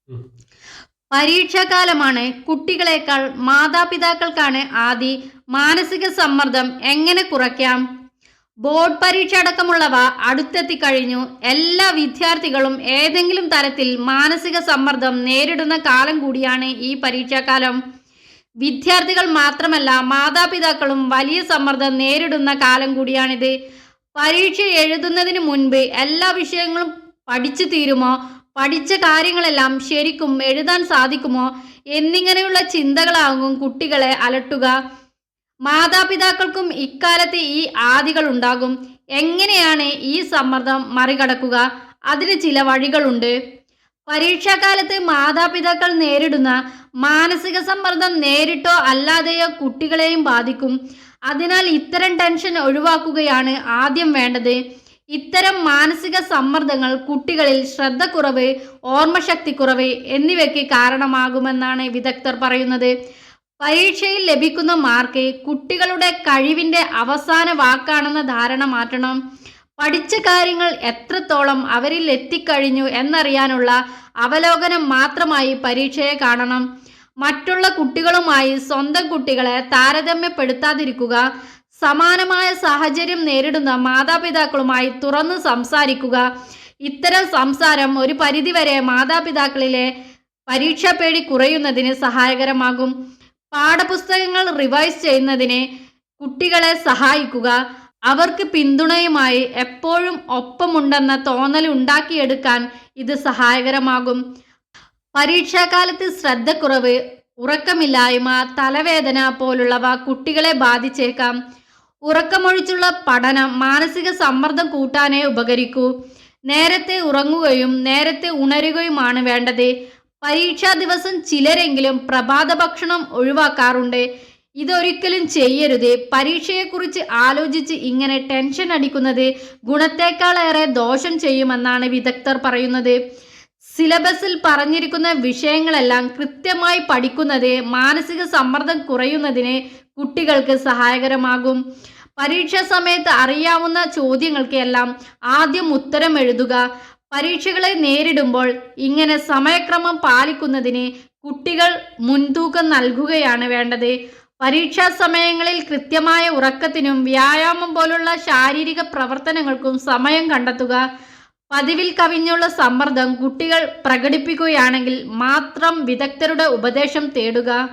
ഉം. പരീക്ഷാകാലമാണ്. കുട്ടികളെക്കാൾ മാതാപിതാക്കൾക്കാണ് ആദി. മാനസിക സമ്മർദ്ദം എങ്ങനെ കുറയ്ക്കാം? ബോർഡ് പരീക്ഷ അടക്കമുള്ളവ അടുത്തെത്തിക്കഴിഞ്ഞു. എല്ലാ വിദ്യാർത്ഥികളും ഏതെങ്കിലും തരത്തിൽ മാനസിക സമ്മർദ്ദം നേരിടുന്ന കാലം കൂടിയാണ് ഈ പരീക്ഷാകാലം. വിദ്യാർത്ഥികൾ മാത്രമല്ല, മാതാപിതാക്കളും വലിയ സമ്മർദ്ദം നേരിടുന്ന കാലം കൂടിയാണിത്. പരീക്ഷ എഴുതുന്നതിന് മുൻപ് എല്ലാ വിഷയങ്ങളും പഠിച്ചു തീരുമോ, പഠിച്ച കാര്യങ്ങളെല്ലാം ശരിക്കും എഴുതാൻ സാധിക്കുമോ എന്നിങ്ങനെയുള്ള ചിന്തകളാകും കുട്ടികളെ അലട്ടുക. മാതാപിതാക്കൾക്കും ഇക്കാലത്ത് ഈ ആദികൾ ഉണ്ടാകും. എങ്ങനെയാണ് ഈ സമ്മർദ്ദം മറികടക്കുക? അതിന് ചില വഴികളുണ്ട്. പരീക്ഷാകാലത്ത് മാതാപിതാക്കൾ നേരിടുന്ന മാനസിക സമ്മർദ്ദം നേരിട്ടോ അല്ലാതെയോ കുട്ടികളെയും ബാധിക്കും. അതിനാൽ ഇത്തരം ടെൻഷൻ ഒഴിവാക്കുകയാണ് ആദ്യം വേണ്ടത്. ഇത്തരം മാനസിക സമ്മർദ്ദങ്ങൾ കുട്ടികളിൽ ശ്രദ്ധക്കുറവ്, ഓർമ്മശക്തിക്കുറവ് എന്നിവയ്ക്ക് കാരണമാകുമെന്നാണ് വിദഗ്ധർ പറയുന്നത്. പരീക്ഷയിൽ ലഭിക്കുന്ന മാർക്ക് കുട്ടികളുടെ കഴിവിൻ്റെ അവസാന വാക്കാണെന്ന ധാരണ മാറ്റണം. പഠിച്ച കാര്യങ്ങൾ എത്രത്തോളം അവരിൽ എത്തിക്കഴിഞ്ഞു എന്നറിയാനുള്ള അവലോകനം മാത്രമായി പരീക്ഷയെ കാണണം. മറ്റുള്ള കുട്ടികളുമായി സ്വന്തം കുട്ടികളെ താരതമ്യപ്പെടുത്താതിരിക്കുക. സമാനമായ സാഹചര്യം നേരിടുന്ന മാതാപിതാക്കളുമായി തുറന്ന് സംസാരിക്കുക. ഇത്തരം സംസാരം ഒരു പരിധിവരെ മാതാപിതാക്കളിലെ പരീക്ഷാപ്പേടി കുറയുന്നതിന് സഹായകരമാകും. പാഠപുസ്തകങ്ങൾ റിവൈസ് ചെയ്യുന്നതിന് കുട്ടികളെ സഹായിക്കുക. അവർക്ക് പിന്തുണയുമായി എപ്പോഴും ഒപ്പമുണ്ടെന്ന തോന്നൽ ഉണ്ടാക്കിയെടുക്കാൻ ഇത് സഹായകരമാകും. പരീക്ഷാകാലത്ത് ശ്രദ്ധക്കുറവ്, ഉറക്കമില്ലായ്മ, തലവേദന പോലുള്ളവ കുട്ടികളെ ബാധിച്ചേക്കാം. ഉറക്കമൊഴിച്ചുള്ള പഠനം മാനസിക സമ്മർദ്ദം കൂട്ടാനേ ഉപകരിക്കൂ. നേരത്തെ ഉറങ്ങുകയും നേരത്തെ ഉണരുകയുമാണ് വേണ്ടത്. പരീക്ഷാ ദിവസം ചിലരെങ്കിലും പ്രഭാത ഭക്ഷണം ഒഴിവാക്കാറുണ്ട്. ഇതൊരിക്കലും ചെയ്യരുത്. പരീക്ഷയെക്കുറിച്ച് ആലോചിച്ച് ഇങ്ങനെ ടെൻഷൻ അടിക്കുന്നത് ഗുണത്തേക്കാളേറെ ദോഷം ചെയ്യുമെന്നാണ് വിദഗ്ധർ പറയുന്നത്. സിലബസിൽ പറഞ്ഞിരിക്കുന്ന വിഷയങ്ങളെല്ലാം കൃത്യമായി പഠിക്കുന്നത് മാനസിക സമ്മർദ്ദം കുറയുന്നതിന് കുട്ടികൾക്ക് സഹായകരമാകും. പരീക്ഷാ സമയത്ത് അറിയാവുന്ന ചോദ്യങ്ങൾക്ക് എല്ലാം ആദ്യം ഉത്തരം എഴുതുക. പരീക്ഷകളെ നേരിടുമ്പോൾ ഇങ്ങനെ സമയക്രമം പാലിക്കുന്നതിന് കുട്ടികൾ മുൻതൂക്കം നൽകുകയാണ് വേണ്ടത്. പരീക്ഷാ സമയങ്ങളിൽ കൃത്യമായ ഉറക്കത്തിനും വ്യായാമം പോലുള്ള ശാരീരിക പ്രവർത്തനങ്ങൾക്കും സമയം കണ്ടെത്തുക. പതിവിൽ കവിഞ്ഞുള്ള സമ്മർദ്ദം കുട്ടികൾ പ്രകടിപ്പിക്കുകയാണെങ്കിൽ മാത്രം വിദഗ്ധരുടെ ഉപദേശം തേടുക.